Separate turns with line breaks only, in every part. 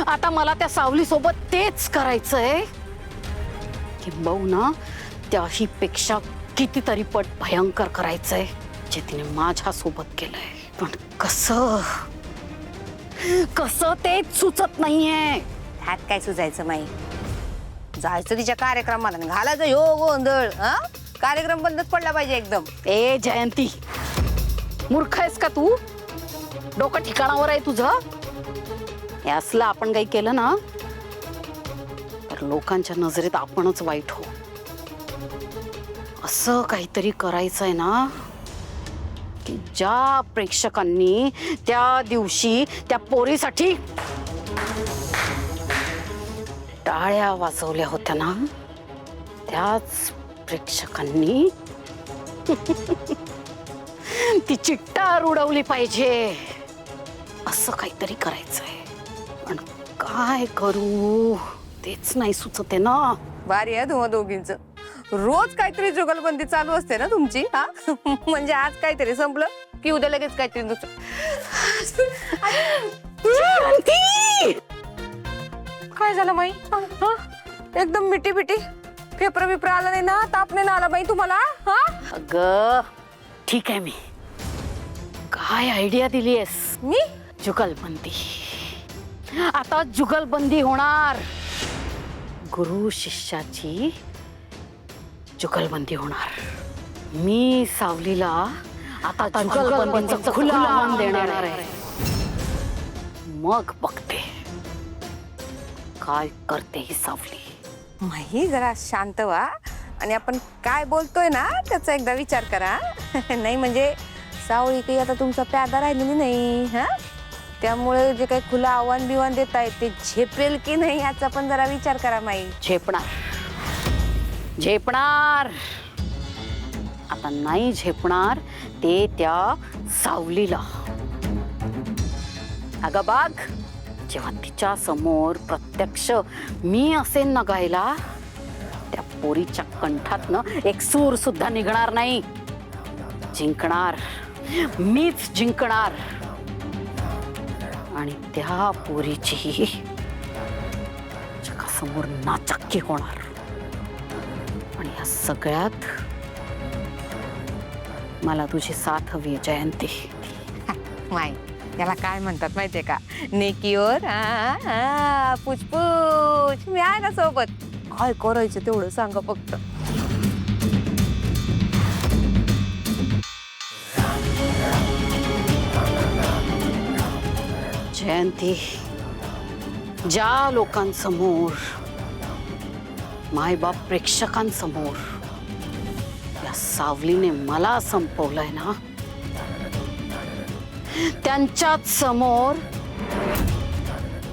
आता मला त्या सावली सोबत तेच करायचंय, किंबहुना त्याही पेक्षा कितीतरी पट भयंकर करायचंय जे तिने माझ्या सोबत केलंय. पण कसं कसं तेच सुचत नाहीये.
ह्यात काय सुचायचं माई? जायचं तिच्या कार्यक्रमाला आणि घालायचं ह्यो गोंधळ. हा, कार्यक्रम बंदच पडला पाहिजे एकदम.
ए जयंती, मूर्ख आहेस का तू? डोकं ठिकाणावर आहे तुझं? हे असलं आपण काही केलं ना तर लोकांच्या नजरेत आपणच वाईट हो. असं काहीतरी करायचंय ना की ज्या प्रेक्षकांनी त्या दिवशी त्या पोरीसाठी टाळ्या वाजवल्या होत्या ना, त्याच प्रेक्षकांनी ती चिट्टार उडवली पाहिजे. असं काहीतरी करायचंय, पण काय करू तेच नाही सुचत आहे ना.
भारी आहे तुम्हा दोघींच. रोज काहीतरी जुगलबंदी चालू असते ना तुमची. हा म्हणजे आज काहीतरी संपलं की उद्या लगेच काहीतरी दुसरं. काय झालं माई? एकदम मिठी मिठी फेफर बिफर आला नाही ना? ताप नाही ना आला बाई तुम्हाला? हा
अगं ठीक आहे, मी काय आयडिया दिलीयस?
मी
जुगलबंदी. आता जुगलबंदी होणार. गुरु शिष्याची जुगलबंदी होणार. मी सावलीला आता जुगलबंदीचं खुलं आव्हान देणार आहे. मग बघते काय करते ही सावली.
माही जरा शांत व्हा आणि आपण काय बोलतोय ना त्याचा एकदा विचार करा. नाही म्हणजे सावळी काही आता तुमचा प्यादा राहिलेली नाही. हा, त्यामुळे जे काही खुलं आव्हान बिव्हान देताय ते झेपेल की नाही याचा पण जरा विचार करा माई.
झेपणार झेपणार. आता नाही झेपणार ते त्या सावलीला. अगं बाग, जेव्हा तिच्या समोर प्रत्यक्ष मी असेन ना गायला, त्या पोरीच्या कंठातनं एक सूर सुद्धा निघणार नाही. जिंकणार मीच जिंकणार. आणि त्या पोरीची जगासमोर नाचक्की होणार. आणि या सगळ्यात मला तुझी साथ हवी आहे जयंती.
माई याला काय म्हणतात माहितीये का? नेकीवर पुचपुच. मी आहे ना सोबत. काय करायचं तेवढं सांगा फक्त.
जयंती, ज्या लोकांसमोर, मायबाप प्रेक्षकांसमोर या सावलीने मला संपवलंय ना, त्यांच्याच समोर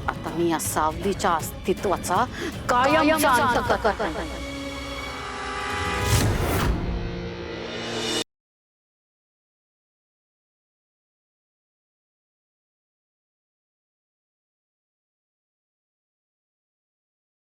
आता मी या सावलीच्या अस्तित्वाचा कायमचा अंत करणार.